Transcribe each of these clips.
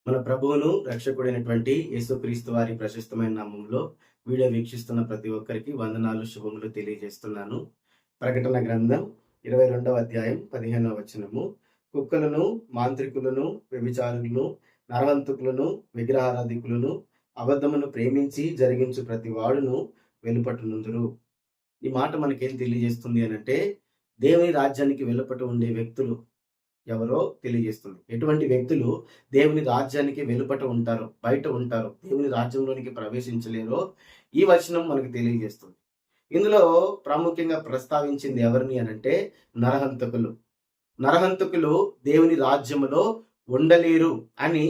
మన ప్రభువును రక్షకుడైనటువంటి యేసుక్రీస్తు వారి ప్రశస్తమైన నామంలో వీడియో వీక్షిస్తున్న ప్రతి ఒక్కరికి వందనాలు, శుభములు తెలియజేస్తున్నాను. ప్రకటన గ్రంథం 22వ అధ్యాయం 15వ వచనము. కుక్కలను, మాంత్రికులను, వ్యభిచారులను, నరహంతకులను, విగ్రహారాధికులను, అబద్ధమును ప్రేమించి జరిగించు ప్రతి వాడును వెలుపట్టునుందురు. ఈ మాట మనకేం తెలియజేస్తుంది అనంటే, దేవుని రాజ్యానికి వెలుపట ఉండే వ్యక్తులు ఎవరో తెలియజేస్తుంది. ఎటువంటి వ్యక్తులు దేవుని రాజ్యానికి వెలుపట ఉంటారో, బయట ఉంటారో, దేవుని రాజ్యంలోనికి ప్రవేశించలేరో ఈ వచనం మనకు తెలియజేస్తుంది. ఇందులో ప్రాముఖ్యంగా ప్రస్తావించింది ఎవరిని అనంటే నరహంతకులు. నరహంతకులు దేవుని రాజ్యములో ఉండలేరు అని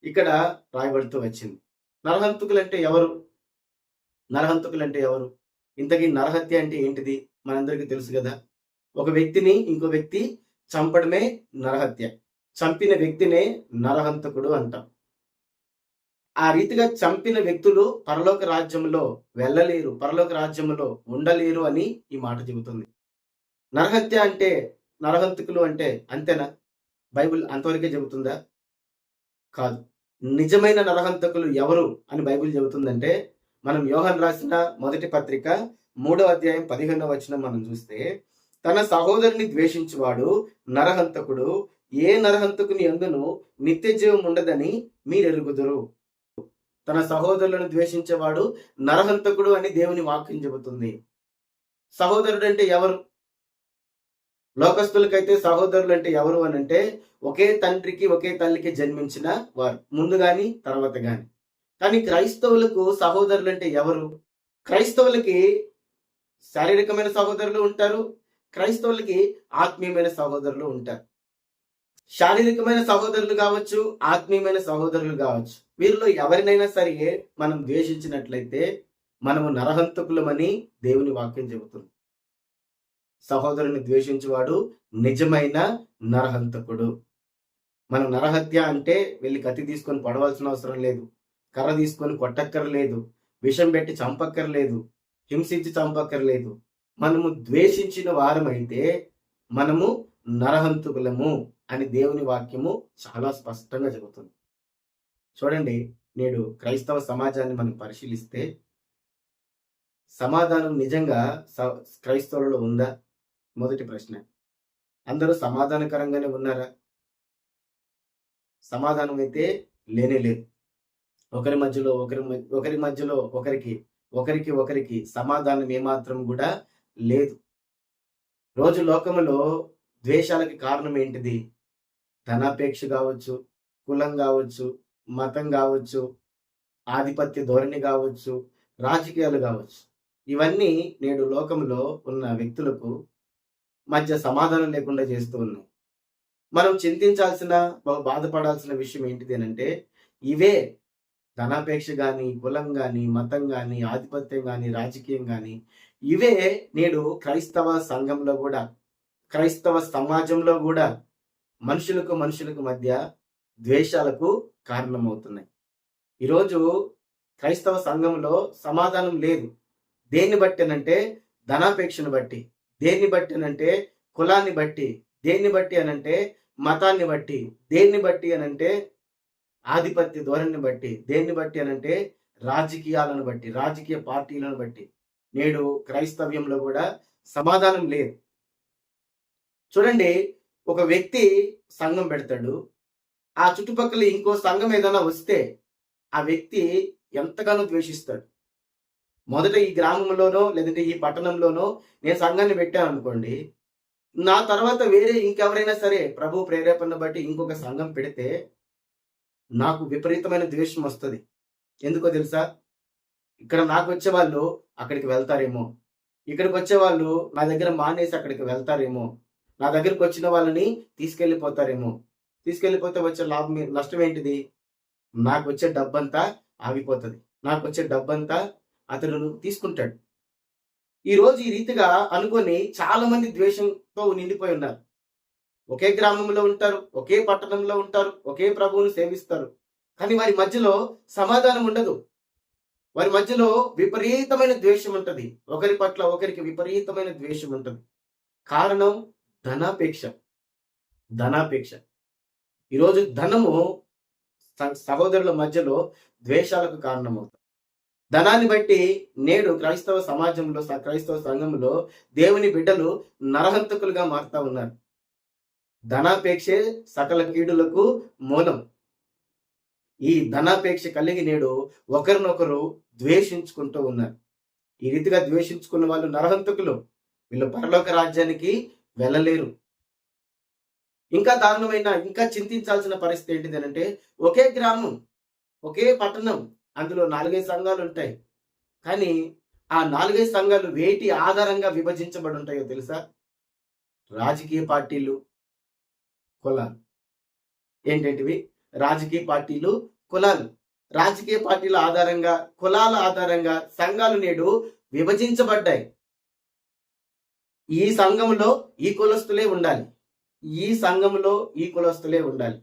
ఇక్కడ రాయబడుతూ వచ్చింది. నరహంతకులు అంటే ఎవరు? నరహంతకులు అంటే ఎవరు? ఇంతకీ నరహత్య అంటే ఏంటిది? మనందరికీ తెలుసు కదా. ఒక వ్యక్తిని ఇంకో వ్యక్తి చంపడమే నరహత్య. చంపిన వ్యక్తినే నరహంతకుడు అంటాం. ఆ రీతిగా చంపిన వ్యక్తులు పరలోక రాజ్యంలో వెళ్ళలేరు, పరలోక రాజ్యంలో ఉండలేరు అని ఈ మాట చెబుతుంది. నరహత్య అంటే, నరహంతకులు అంటే అంతేనా? బైబిల్ అంతవరకే చెబుతుందా? కాదు. నిజమైన నరహంతకులు ఎవరు అని బైబిల్ చెబుతుందంటే, మనం యోహాను రాసిన మొదటి పత్రిక 3వ అధ్యాయం 15వ వచనం మనం చూస్తే, తన సహోదరుని ద్వేషించువాడు నరహంతకుడు, ఏ నరహంతకుని యందును నిత్య జీవం ఉండదని మీరెరుగుదురు. తన సహోదరులను ద్వేషించేవాడు నరహంతకుడు అని దేవుని వాక్యం చెబుతుంది. సహోదరుడు అంటే ఎవరు? లోకస్తులకైతే సహోదరులు అంటే ఎవరు అని అంటే, ఒకే తండ్రికి ఒకే తల్లికి జన్మించిన వారు, ముందు గాని తర్వాత గాని. కానీ క్రైస్తవులకు సహోదరులు అంటే ఎవరు? క్రైస్తవులకి శారీరకమైన సహోదరులు ఉంటారు, క్రైస్తవులకి ఆత్మీయమైన సహోదరులు ఉంటారు. శారీరకమైన సహోదరులు కావచ్చు, ఆత్మీయమైన సహోదరులు కావచ్చు. వీరిలో ఎవరినైనా సరే మనం ద్వేషించినట్లయితే మనము నరహంతకులమని దేవుని వాక్యం చెబుతుంది. సహోదరుని ద్వేషించేవాడు నిజమైన నరహంతకుడు. మనం నరహత్య అంటే వెళ్ళి కత్తి తీసుకొని పడవలసిన అవసరం లేదు, కర్ర తీసుకొని కొట్టక్కర్లేదు, విషం పెట్టి చంపక్కర్లేదు, హింసించి చంపక్కర్లేదు. మనము ద్వేషించిన వారమైతే మనము నరహంతకులము అని దేవుని వాక్యము చాలా స్పష్టంగా చెబుతుంది. చూడండి, నేడు క్రైస్తవ సమాజాన్ని మనం పరిశీలిస్తే సమాధానం నిజంగా క్రైస్తవులలో ఉందా? మొదటి ప్రశ్న. అందరూ సమాధానకరంగానే ఉన్నారా? సమాధానం అయితే లేనే లేదు. ఒకరి మధ్యలో ఒకరికి సమాధానం ఏమాత్రం కూడా లేదు. రోజు లోకములో ద్వేషాలకి కారణం ఏంటిది? ధనాపేక్ష కావచ్చు, కులం కావచ్చు, మతం కావచ్చు, ఆధిపత్య ధోరణి కావచ్చు, రాజకీయాలు కావచ్చు. ఇవన్నీ నేడు లోకంలో ఉన్న వ్యక్తులకు మధ్య సమాధానం లేకుండా చేస్తూ ఉన్నాయి. మనం చింతించాల్సిన, బాధపడాల్సిన విషయం ఏంటిది అంటే, ఇవే ధనాపేక్ష కానీ, కులం కానీ, మతం కానీ, ఆధిపత్యం కానీ, రాజకీయం కానీ, ఇవే నేడు క్రైస్తవ సంఘంలో కూడా, క్రైస్తవ సమాజంలో కూడా మనుషులకు మధ్య ద్వేషాలకు కారణమవుతున్నాయి. ఈరోజు క్రైస్తవ సంఘంలో సమాధానం లేదు. దేన్ని బట్టి అనంటే ధనాపేక్షను బట్టి, దేన్ని బట్టి అనంటే కులాన్ని బట్టి, దేన్ని బట్టి అనంటే మతాన్ని బట్టి, దేన్ని బట్టి అనంటే ఆధిపత్య ధోరణిని బట్టి, దేన్ని బట్టి అనంటే రాజకీయాలను బట్టి, రాజకీయ పార్టీలను బట్టి నేడు క్రైస్తవ్యంలో కూడా సమాధానం లేదు. చూడండి, ఒక వ్యక్తి సంఘం పెడతాడు, ఆ చుట్టుపక్కల ఇంకో సంఘం ఏదైనా వస్తే ఆ వ్యక్తి ఎంతగానో ద్వేషిస్తాడు. మొదట ఈ గ్రామంలోనో లేదంటే ఈ పట్టణంలోనో నేను సంఘాన్ని పెట్టాను అనుకోండి, నా తర్వాత వేరే ఇంకెవరైనా సరే ప్రభు ప్రేరేపణ బట్టి ఇంకొక సంఘం పెడితే నాకు విపరీతమైన ద్వేషం వస్తుంది. ఎందుకో తెలుసా? ఇక్కడ నాకు వచ్చే వాళ్ళు అక్కడికి వెళ్తారేమో, ఇక్కడికి వచ్చే వాళ్ళు నా దగ్గర మానేసి అక్కడికి వెళ్తారేమో, నా దగ్గరికి వచ్చిన వాళ్ళని తీసుకెళ్ళిపోతారేమో. తీసుకెళ్ళిపోతే వచ్చే లాభం, నష్టం ఏంటిది? నాకు వచ్చే డబ్బంతా ఆగిపోతుంది, నాకు వచ్చే డబ్బంతా అతడు తీసుకుంటాడు. ఈరోజు ఈ రీతిగా అనుకొని చాలా మంది ద్వేషంతో నిండిపోయి ఉన్నారు. ఒకే గ్రామంలో ఉంటారు, ఒకే పట్టణంలో ఉంటారు, ఒకే ప్రభువుని సేవిస్తారు, కానీ వారి మధ్యలో సమాధానం ఉండదు. వారి మధ్యలో విపరీతమైన ద్వేషం ఉంటుంది. ఒకరి పట్ల ఒకరికి విపరీతమైన ద్వేషం ఉంటుంది. కారణం ధనాపేక్ష. ఈరోజు ధనము సహోదరుల మధ్యలో ద్వేషాలకు కారణమవుతాయి. ధనాన్ని బట్టి నేడు క్రైస్తవ సమాజంలో, క్రైస్తవ సంఘంలో దేవుని బిడ్డలు నరహంతకులుగా మారుతా ఉన్నారు. ధనాపేక్షే సకల కీడులకు మూలం. ఈ ధనాపేక్ష కలిగి నేడు ఒకరినొకరు ద్వేషించుకుంటూ ఉన్నారు. ఈ రీతిగా ద్వేషించుకున్న వాళ్ళు నరహంతకులు. వీళ్ళు పరలోక రాజ్యానికి వెళ్ళలేరు. ఇంకా దారుణమైన, ఇంకా చింతించాల్సిన పరిస్థితి ఏంటిది అంటే, ఒకే గ్రామం, ఒకే పట్టణం, అందులో 4-5 సంఘాలు ఉంటాయి. కానీ ఆ 4-5 సంఘాలు వేటి ఆధారంగా విభజించబడి ఉంటాయో తెలుసా? రాజకీయ పార్టీలు, కులాలు. ఏంటంటివి? రాజకీయ పార్టీలు, కులాలు. రాజకీయ పార్టీల ఆధారంగా, కులాల ఆధారంగా సంఘాలు నేడు విభజించబడ్డాయి. ఈ సంఘంలో ఈ కులస్తులే ఉండాలి, ఈ సంఘంలో ఈ కులస్తులే ఉండాలి,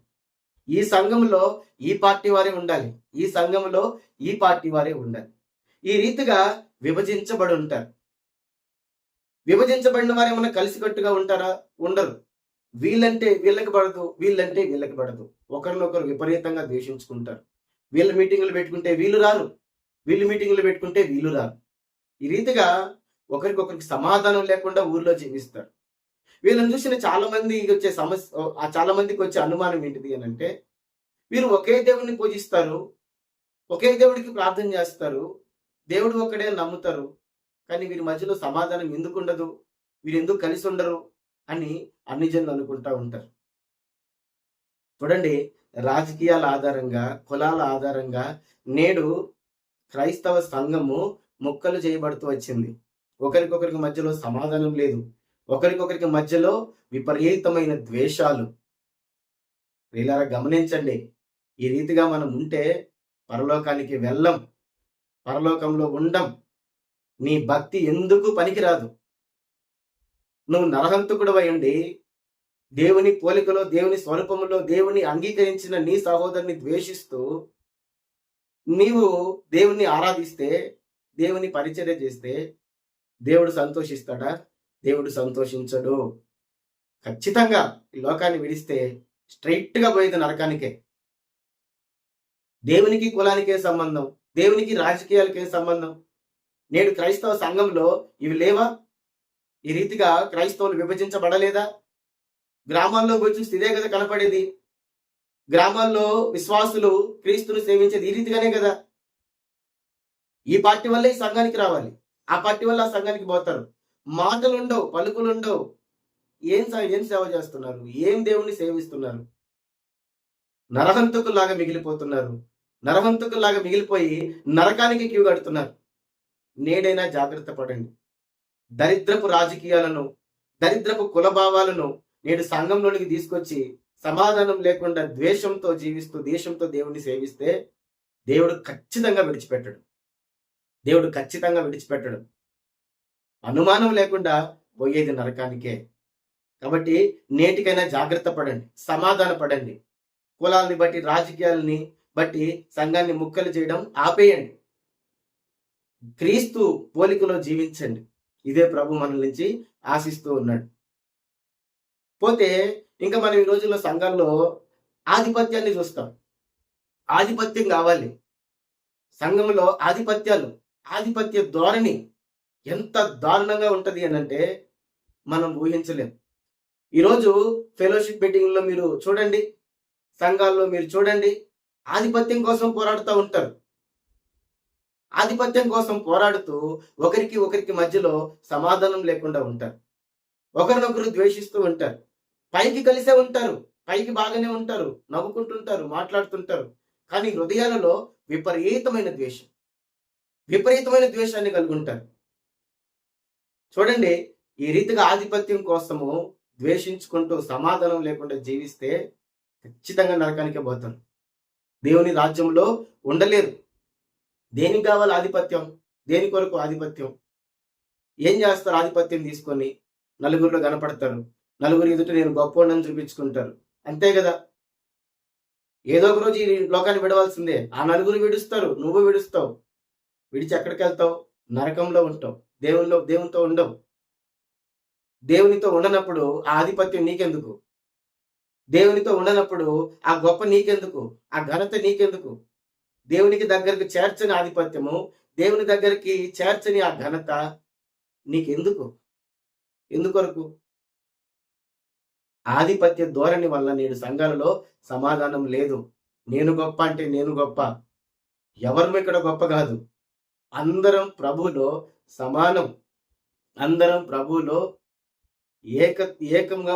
ఈ సంఘంలో ఈ పార్టీ వారే ఉండాలి, ఈ సంఘంలో ఈ పార్టీ వారే ఉండాలి. ఈ రీతిగా విభజించబడి ఉంటారు. విభజించబడిన వారు ఏమన్నా కలిసికట్టుగా ఉంటారా? ఉండరు. వీళ్ళంటే వీళ్ళకి పడదు, వీళ్ళంటే వీళ్ళకి పడదు. ఒకరినొకరు విపరీతంగా ద్వేషించుకుంటారు. వీళ్ళు మీటింగులు పెట్టుకుంటే వీళ్ళు రారు, వీళ్ళు మీటింగులు పెట్టుకుంటే వీళ్ళు రారు. ఈ రీతిగా ఒకరికొకరికి సమాధానం లేకుండా ఊర్లో జీవిస్తారు. వీళ్ళని చూసిన చాలా మందికి వచ్చే అనుమానం ఏంటిది అని అంటే, వీరు ఒకే దేవుడిని పూజిస్తారు, ఒకే దేవుడికి ప్రార్థన చేస్తారు, దేవుడు ఒక్కడే నమ్ముతారు, కానీ వీరి మధ్యలో సమాధానం ఎందుకు ఉండదు, వీరు ఎందుకు కలిసి ఉండరు అని అన్ని జనులు అనుకుంటా ఉంటారు. చూడండి, రాజకీయాల ఆధారంగా, కులాల ఆధారంగా నేడు క్రైస్తవ సంఘము ముక్కలు చేయబడుతూ వచ్చింది. ఒకరికొకరికి మధ్యలో సమాధానం లేదు, ఒకరికొకరికి మధ్యలో విపరీతమైన ద్వేషాలు. వీళ్ళారా గమనించండి, ఈ రీతిగా మనం ఉంటే పరలోకానికి వెళ్ళం, పరలోకంలో ఉండం. నీ భక్తి ఎందుకు పనికిరాదు. నువ్వు నరహంతకుడు అయ్యుండి దేవుని పోలికలో, దేవుని స్వరూపములో దేవుని అంగీకరించిన నీ సహోదరుని ద్వేషిస్తూ నీవు దేవుణ్ణి ఆరాధిస్తే, దేవుని పరిచర్య చేస్తే దేవుడు సంతోషిస్తాడా? దేవుడు సంతోషించడు. ఖచ్చితంగా ఈ లోకాన్ని విడిస్తే స్ట్రైట్ గా పోయేది నరకానికే. దేవునికి కులానికే సంబంధం, దేవునికి రాజకీయాలకే సంబంధం. నేడు క్రైస్తవ సంఘంలో ఇవి లేవా? ఈ రీతిగా క్రైస్తవులు విభజించబడలేదా? గ్రామాల్లో పోయి చూస్తే ఇదే కదా కనపడేది. గ్రామాల్లో విశ్వాసులు క్రీస్తును సేవించేది ఈ రీతిగానే కదా. ఈ పార్టీ వల్ల ఈ సంఘానికి రావాలి, ఆ పార్టీ వల్ల ఆ సంఘానికి పోతారు. మాటలు ఉండవు, పలుకులు ఉండవు. ఏం సేవ చేస్తున్నారు? ఏం దేవుణ్ణి సేవిస్తున్నారు? నరహంతకుల్లాగా మిగిలిపోతున్నారు. నరహంతకుల్లాగా మిగిలిపోయి నరకానికి క్యూ కడుతున్నారు. నేడైనా జాగ్రత్త పడండి. దరిద్రపు రాజకీయాలను, దరిద్రపు కులభావాలను నేడు సంఘంలోనికి తీసుకొచ్చి సమాధానం లేకుండా ద్వేషంతో జీవిస్తూ, దేశంతో దేవుణ్ణి సేవిస్తే దేవుడు ఖచ్చితంగా విడిచిపెట్టడు. దేవుడు ఖచ్చితంగా విడిచిపెట్టడు. అనుమానం లేకుండా పోయేది నరకానికే. కాబట్టి నేటికైనా జాగ్రత్త పడండి, సమాధాన పడండి. కులాలని బట్టి, రాజకీయాలని బట్టి సంఘాన్ని ముక్కలు చేయడం ఆపేయండి. క్రీస్తు పోలికలో జీవించండి. ఇదే ప్రభు మన నుంచి ఆశిస్తూ ఉన్నాడు. పోతే ఇంకా మనం ఈ రోజుల్లో సంఘాల్లో ఆధిపత్యాన్ని చూస్తాం. ఆధిపత్యం కావాలి సంఘంలో. ఆధిపత్య ధోరణి ఎంత దారుణంగా ఉంటది అని అంటే మనం ఊహించలేం. ఈరోజు ఫెలోషిప్ మీటింగ్లో మీరు చూడండి, సంఘాల్లో మీరు చూడండి, ఆధిపత్యం కోసం పోరాడుతూ ఉంటారు. ఆధిపత్యం కోసం పోరాడుతూ ఒకరికి మధ్యలో సమాధానం లేకుండా ఉంటారు. ఒకరినొకరు ద్వేషిస్తూ ఉంటారు. పైకి కలిసే ఉంటారు, పైకి బాగానే ఉంటారు, నవ్వుకుంటుంటారు, మాట్లాడుతుంటారు, కానీ హృదయాలలో విపరీతమైన ద్వేషాన్ని కలిగి ఉంటారు. చూడండి, ఈ రీతిగా ఆధిపత్యం కోసము ద్వేషించుకుంటూ సమాధానం లేకుండా జీవిస్తే ఖచ్చితంగా నరకానికే పోతారు. దేవుని రాజ్యంలో ఉండలేరు. దేనికి కావాలి ఆధిపత్యం? దేని కొరకు ఆధిపత్యం? ఏం చేస్తారు? ఆధిపత్యం తీసుకొని నలుగురిలో కనపడతారు, నలుగురు ఎదుట నేను గొప్పవాడిని చూపించుకుంటారు. అంతే కదా. ఏదో ఒక రోజు ఈ లోకాన్ని విడవలసిందే. ఆ నలుగురు విడుస్తారు, నువ్వు విడుస్తావు. విడిచి ఎక్కడికి వెళ్తావు? నరకంలో ఉంటావు. దేవునితో ఉండవు. దేవునితో ఉండనప్పుడు ఆ ఆధిపత్యం నీకెందుకు? దేవునితో ఉండనప్పుడు ఆ గొప్ప నీకెందుకు? ఆ ఘనత నీకెందుకు? దేవునికి దగ్గరకు చేర్చని ఆధిపత్యము, దేవుని దగ్గరికి చేర్చని ఆ ఘనత నీకెందుకు? ఎందుకొరకు? ఆధిపత్య ధోరణి వల్ల నేడు సంఘాలలో సమాధానం లేదు. నేను గొప్ప అంటే నేను గొప్ప. ఎవరు ఇక్కడ గొప్ప కాదు. అందరం ప్రభువులో సమానం. అందరం ప్రభువులో ఏక ఏకంగా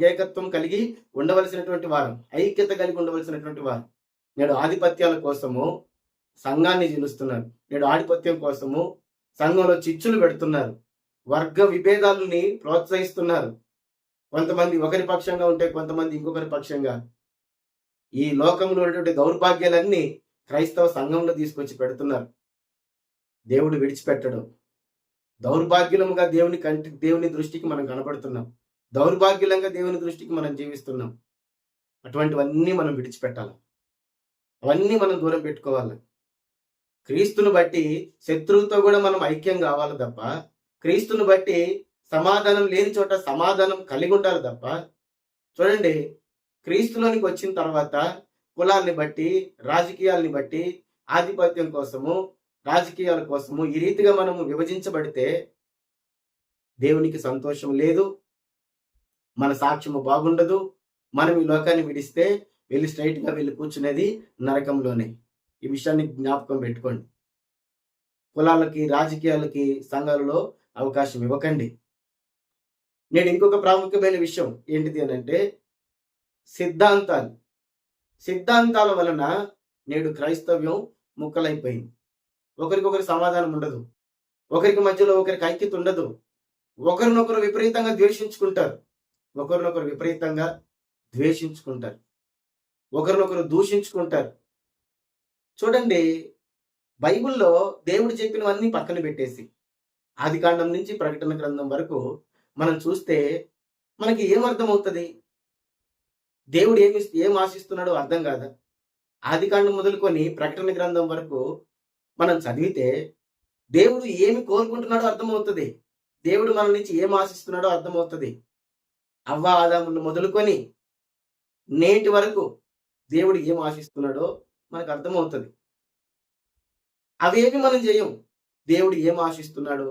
ఏకత్వం కలిగి ఉండవలసినటువంటి వారం, ఐక్యత కలిగి ఉండవలసినటువంటి వారం. నేడు ఆధిపత్యాల కోసము సంఘాన్ని జీలుస్తున్నారు. నేడు ఆధిపత్యం కోసము సంఘంలో చిచ్చులు పెడుతున్నారు. వర్గ విభేదాలని ప్రోత్సహిస్తున్నారు. కొంతమంది ఒకరి పక్షంగా ఉంటే కొంతమంది ఇంకొకరి పక్షంగా. ఈ లోకంలో ఉన్నటువంటి దౌర్భాగ్యాలన్నీ క్రైస్తవ సంఘంలో తీసుకొచ్చి పెడుతున్నారు. దేవుడు విడిచిపెట్టడు. దౌర్భాగ్యులముగా దేవుని దృష్టికి మనం కనబడుతున్నాం. దౌర్భాగ్యులంగా దేవుని దృష్టికి మనం జీవిస్తున్నాం. అటువంటివన్నీ మనం విడిచిపెట్టాలి. అవన్నీ మనం దూరం పెట్టుకోవాలి. క్రీస్తును బట్టి శత్రువుతో కూడా మనం ఐక్యం కావాలి తప్ప, క్రీస్తును బట్టి సమాధానం లేని చోట సమాధానం కలిగి ఉండాలి తప్ప. చూడండి, క్రీస్తులోనికి వచ్చిన తర్వాత కులాల్ని బట్టి, రాజకీయాల్ని బట్టి, ఆధిపత్యం కోసము, రాజకీయాల కోసము ఈ రీతిగా మనము విభజించబడితే దేవునికి సంతోషం లేదు, మన సాక్ష్యము బాగుండదు. మనం ఈ లోకాన్ని విడిస్తే వెళ్ళి స్ట్రైట్గా వెళ్ళి కూర్చునేది నరకంలోనే. ఈ విషయాన్ని జ్ఞాపకం పెట్టుకోండి. కులాలకి, రాజకీయాలకి సంఘాలలో అవకాశం ఇవ్వకండి. నేను ఇంకొక ప్రాముఖ్యమైన విషయం ఏంటిది అనంటే సిద్ధాంతాల వలన నేడు క్రైస్తవ్యం ముక్కలైపోయింది. ఒకరికొకరి సమాధానం ఉండదు. ఒకరికి మధ్యలో ఒకరికి ఐక్యత ఉండదు. ఒకరినొకరు విపరీతంగా ద్వేషించుకుంటారు. ఒకరినొకరు దూషించుకుంటారు. చూడండి, బైబిల్లో దేవుడు చెప్పినవన్నీ పక్కన పెట్టేసి ఆదికాండం నుంచి ప్రకటన గ్రంథం వరకు మనం చూస్తే మనకి ఏమర్థమవుతుంది? దేవుడు ఏం ఆశిస్తున్నాడో అర్థం కాదా? ఆదికాండం మొదలుకొని ప్రకటన గ్రంథం వరకు మనం చదివితే దేవుడు ఏమి కోరుకుంటున్నాడో అర్థమవుతుంది. దేవుడు మన నుంచి ఏం ఆశిస్తున్నాడో అర్థమవుతుంది. అవ్వ ఆదాములు మొదలుకొని నేటి వరకు దేవుడు ఏం ఆశిస్తున్నాడో మనకు అర్థమవుతుంది. అవేమి మనం చేయం. దేవుడు ఏం ఆశిస్తున్నాడో,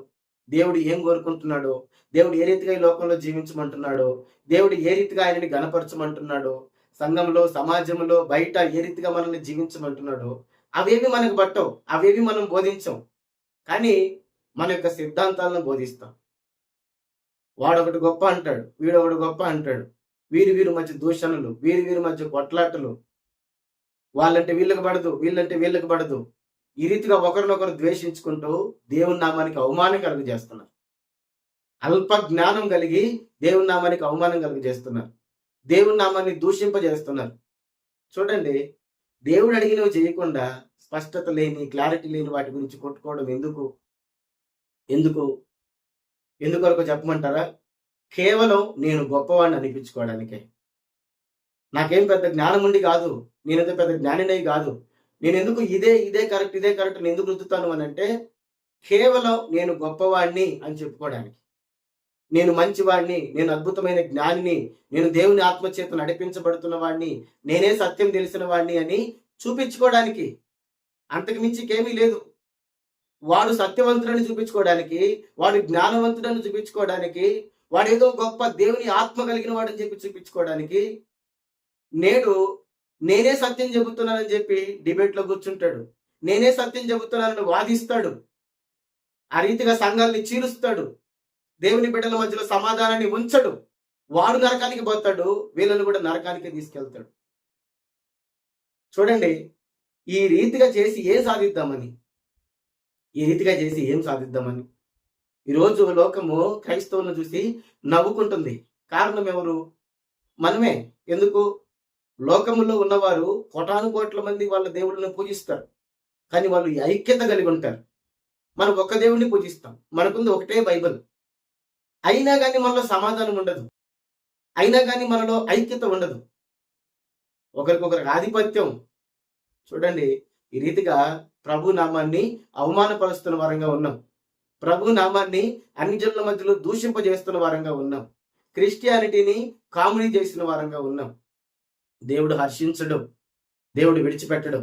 దేవుడు ఏం కోరుకుంటున్నాడో, దేవుడు ఏ రీతిగా ఈ లోకంలో జీవించమంటున్నాడో, దేవుడు ఏ రీతిగా ఆయనని గణపరచమంటున్నాడో, సంఘంలో, సమాజంలో, బయట ఏ రీతిగా మనల్ని జీవించమంటున్నాడో అవేవి మనకు పట్టవు. అవేవి మనం బోధించం. కానీ మన యొక్క సిద్ధాంతాలను బోధిస్తాం. వాడొకటి గొప్ప అంటాడు, వీడొకటి గొప్ప అంటాడు. వీరి మధ్య దూషణలు, వీరి మధ్య కొట్లాటలు. వాళ్ళంటే వీళ్ళకి పడదు, వీళ్ళంటే వీళ్ళకి పడదు. ఈ రీతిగా ఒకరినొకరు ద్వేషించుకుంటూ దేవుని నామానికి అవమానం కలుగజేస్తున్నారు. అల్ప జ్ఞానం కలిగి దేవుని నామానికి అవమానం కలుగజేస్తున్నారు. దేవుని నామాన్ని దూషింపజేస్తున్నారు. చూడండి, దేవుడు అడిగినవి చేయకుండా స్పష్టత లేని, క్లారిటీ లేని వాటి గురించి కొట్టుకోవడం ఎందుకొరకు చెప్పమంటారా? కేవలం నేను గొప్పవాడిని అనిపించుకోవడానికే. నాకేం పెద్ద జ్ఞానం ఉండి కాదు, నేనేదో పెద్ద జ్ఞానినై కాదు. నేను ఎందుకు ఇదే కరెక్ట్ నేను ఎందుకు రుద్దుతాను అని అంటే కేవలం నేను గొప్పవాడిని అని చెప్పుకోవడానికి. నేను మంచివాడిని, నేను అద్భుతమైన జ్ఞానిని, నేను దేవుని ఆత్మచేత నడిపించబడుతున్న వాడిని, నేనే సత్యం తెలిసిన వాడిని అని చూపించుకోవడానికి. అంతకు మించి ఇంకేమీ లేదు. వాడు సత్యవంతుడని చూపించుకోవడానికి, వాడు జ్ఞానవంతుడని చూపించుకోవడానికి, వాడేదో గొప్ప దేవుని ఆత్మ కలిగిన వాడని చెప్పి చూపించుకోవడానికి నేనే సత్యం చెబుతున్నానని చెప్పి డిబేట్లో కూర్చుంటాడు. నేనే సత్యం చెబుతున్నానని వాదిస్తాడు. ఆ రీతిగా సంఘాలని చీలుస్తాడు. దేవుని బిడ్డల మధ్యలో సమాధానాన్ని ఉంచడు. వాడు నరకానికి పోతాడు, వీళ్ళని కూడా నరకానికి తీసుకెళ్తాడు. చూడండి, ఈ రీతిగా చేసి ఏం సాధిద్దామని ఈరోజు లోకము క్రైస్తవులను చూసి నవ్వుకుంటుంది. కారణం ఎవరు? మనమే. ఎందుకు? లోకములో ఉన్నవారు కోటాను కోట్ల మంది వాళ్ళ దేవుళ్ళను పూజిస్తారు. కానీ వాళ్ళు ఐక్యత కలిగి ఉంటారు. మనం ఒక్క దేవుడిని పూజిస్తాం. మనకుంది ఒకటే బైబిల్. అయినా కానీ మనలో సమాధానం ఉండదు. అయినా కానీ మనలో ఐక్యత ఉండదు. ఒకరికొకరికి ఆధిపత్యం. చూడండి, ఈ రీతిగా ప్రభు నామాన్ని అవమానపరుస్తున్న వారంగా ఉన్నాం. ప్రభు నామాన్ని అన్ని జనుల మధ్యలో దూషింపజేస్తున్న వారంగా ఉన్నాం. క్రిస్టియానిటీని కామెడీ చేసిన వారంగా ఉన్నాం. దేవుడు హర్షించడు, దేవుడు విడిచిపెట్టడు.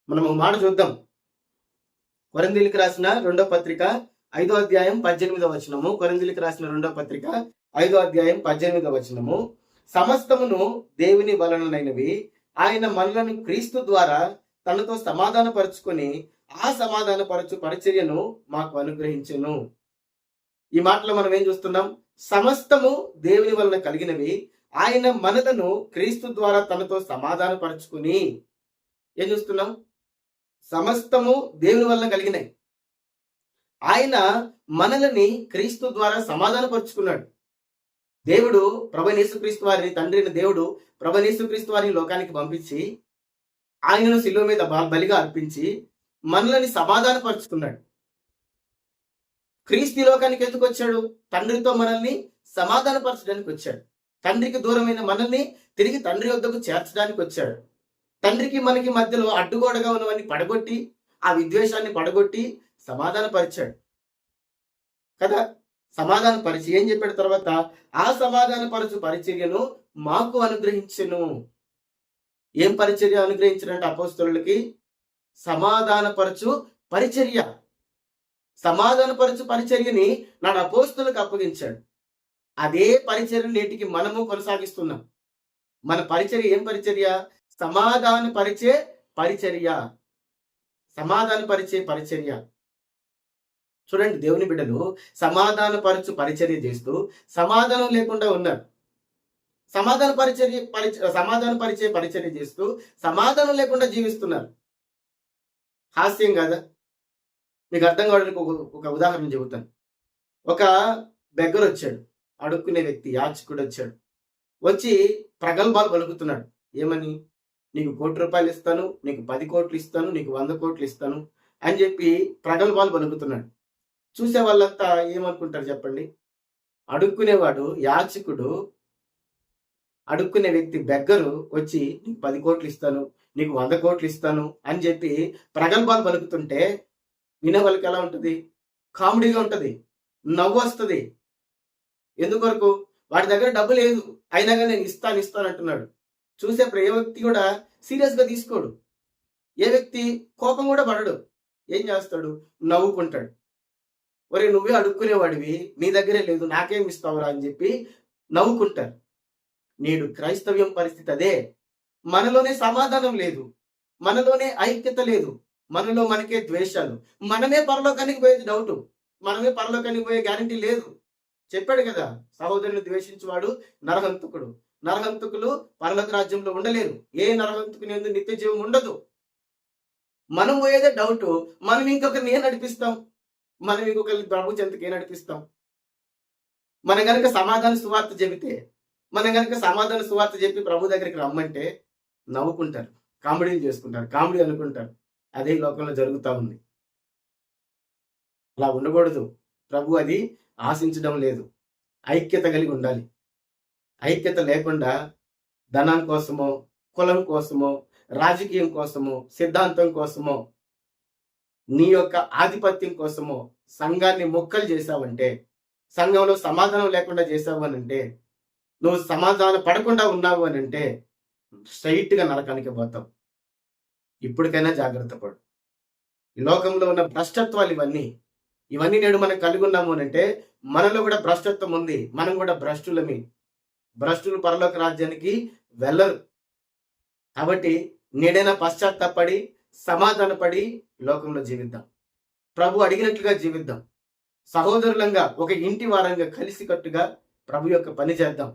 మనం ఒక మాట చూద్దాం. కొరింథీయులకు రాసిన 2వ పత్రిక 5వ అధ్యాయం 18వ వచనము. కొరింథీయులకు రాసిన 2వ పత్రిక 5వ అధ్యాయం 18వ వచనము. సమస్తమును దేవుని వలనైనవి, ఆయన మనలను క్రీస్తు ద్వారా తనతో సమాధానపరుచుకొని ఆ సమాధానపరచు పరిచర్యను మాకు అనుగ్రహించెను. ఈ మాటలో మనం ఏం చూస్తున్నాం? సమస్తము దేవుని వలన కలిగినవి, ఆయన మనలను క్రీస్తు ద్వారా తనతో సమాధానపరుచుకుని. ఏం చూస్తున్నాం? సమస్తము దేవుని వలన కలిగినాయి, ఆయన మనల్ని క్రీస్తు ద్వారా సమాధానపరుచుకున్నాడు. దేవుడు ప్రభువైన యేసుక్రీస్తు వారిని, తండ్రి అయిన దేవుడు ప్రభువైన యేసుక్రీస్తు వారిని లోకానికి పంపించి ఆయనను శిలువ మీద బలిగా అర్పించి మనల్ని సమాధానపరుచుకున్నాడు. క్రీస్తు లోకానికి ఎందుకు వచ్చాడు? తండ్రితో మనల్ని సమాధానపరచడానికి వచ్చాడు. తండ్రికి దూరమైన మనల్ని తిరిగి తండ్రి వద్దకు చేర్చడానికి వచ్చాడు. తండ్రికి మనకి మధ్యలో అడ్డుగోడగా ఉన్నవన్నీ పడగొట్టి, ఆ విద్వేషాన్ని పడగొట్టి సమాధానపరిచాడు కదా. సమాధానపరిచి ఏం చెప్పాడు తర్వాత? ఆ సమాధానపరచు పరిచర్యను మాకు అనుగ్రహించెను. ఏం పరిచర్య అనుగ్రహించినట్టు అపోస్తలులకి? సమాధానపరచు పరిచర్య. సమాధానపరచు పరిచర్యని నాడు అపోస్తలులకు అప్పగించాడు. అదే పరిచర్య నేటికి మనము కొనసాగిస్తున్నాం. మన పరిచర్య ఏం పరిచర్య? సమాధానపరిచే పరిచర్య. సమాధానపరిచే పరిచర్య. చూడండి, దేవుని బిడ్డలు సమాధానపరచు పరిచర్య చేస్తూ సమాధానం లేకుండా ఉన్నారు. సమాధానపరిచే పరిచర్య చేస్తూ సమాధానం లేకుండా జీవిస్తున్నారు. హాస్యం కాదా? మీకు అర్థం కావడానికి ఒక ఉదాహరణ చెబుతాను. ఒక బెగ్గర్ వచ్చాడు, అడుక్కునే వ్యక్తి, యాచకుడు వచ్చాడు. వచ్చి ప్రగల్భాలు పలుకుతున్నాడు. ఏమని? నీకు 1 కోటి రూపాయలు ఇస్తాను, నీకు 10 కోట్లు ఇస్తాను, నీకు 100 కోట్లు ఇస్తాను అని చెప్పి ప్రగల్భాలు పలుకుతున్నాడు. చూసే వాళ్ళంతా ఏమనుకుంటారు చెప్పండి? అడుక్కునేవాడు, యాచకుడు, అడుక్కునే వ్యక్తి బెగ్గరు వచ్చి నీకు 10 కోట్లు ఇస్తాను, నీకు 100 కోట్లు ఇస్తాను అని చెప్పి ప్రగల్భాలు పలుకుతుంటే వినే వాళ్ళకి ఎలా ఉంటుంది? కామెడీగా ఉంటుంది, నవ్వు వస్తుంది. ఎందుకొరకు? వాడి దగ్గర డబ్బు లేదు, అయినా కానీ నేను ఇస్తాను అంటున్నాడు. చూసేప్పుడు ఏ వ్యక్తి కూడా సీరియస్గా తీసుకోడు. ఏ వ్యక్తి కోపం కూడా పడడు. ఏం చేస్తాడు? నవ్వుకుంటాడు. ఒరే, నువ్వే అడుక్కునేవాడివి, నీ దగ్గరే లేదు, నాకేం ఇస్తావురా అని చెప్పి నవ్వుకుంటారు. నేడు క్రైస్తవ్యం పరిస్థితి అదే. మనలోనే సమాధానం లేదు, మనలోనే ఐక్యత లేదు, మనలో మనకే ద్వేషాలు. మనమే పరలోకానికి పోయేది డౌట్, మనమే పరలోకానికి పోయే గ్యారంటీ లేదు. చెప్పాడు కదా, సహోదరుని ద్వేషించువాడు నరహంతకుడు. నరహంతకులు పరలోక రాజ్యంలో ఉండలేరు. ఏ నరహంతకుని యందు నిత్య జీవం ఉండదు. మనం పోయేదే డౌట్. మనం ఇంకొకరిని ఏం నడిపిస్తాం? మనం ఇంకొకరిని ప్రభు చెంతకి ఏం నడిపిస్తాం? మనం కనుక సమాధాన సువార్త చెబితే, మనం కనుక సమాధాన సువార్త చెప్పి ప్రభు దగ్గరికి రమ్మంటే నవ్వుకుంటారు, కామెడీలు చేసుకుంటారు, కామెడీ అనుకుంటారు. అదే లోకంలో జరుగుతూ ఉంది. అలా ఉండకూడదు. ప్రభు అది ఆశించడం లేదు. ఐక్యత కలిగి ఉండాలి. ఐక్యత లేకుండా ధనం కోసమో, కులం కోసమో, రాజకీయం కోసమో, సిద్ధాంతం కోసమో, నీ యొక్క ఆధిపత్యం కోసమో సంఘాన్ని మొక్కలు చేశావంటే, సంఘంలో సమాధానం లేకుండా చేశావు అని అంటే, నువ్వు సమాధానం పడకుండా ఉన్నావు అని అంటే స్ట్రైట్గా నరకానికి పోతావు. ఇప్పటికైనా జాగ్రత్త పడు. ఈ లోకంలో ఉన్న భ్రష్టత్వాలు ఇవన్నీ నేడు మనం కలిగి ఉన్నాము అని అంటే మనలో కూడా భ్రష్టత్వం ఉంది. మనం కూడా భ్రష్టులమి. భ్రష్టులు పరలోక రాజ్యానికి వెళ్ళరు. కాబట్టి నేడైనా పశ్చాత్తాపడి సమాధానపడి లోకంలో జీవిద్దాం. ప్రభు అడిగినట్లుగా జీవిద్దాం. సహోదరులంగా, ఒక ఇంటి వారంగా కలిసికట్టుగా ప్రభు యొక్క పని చేద్దాం.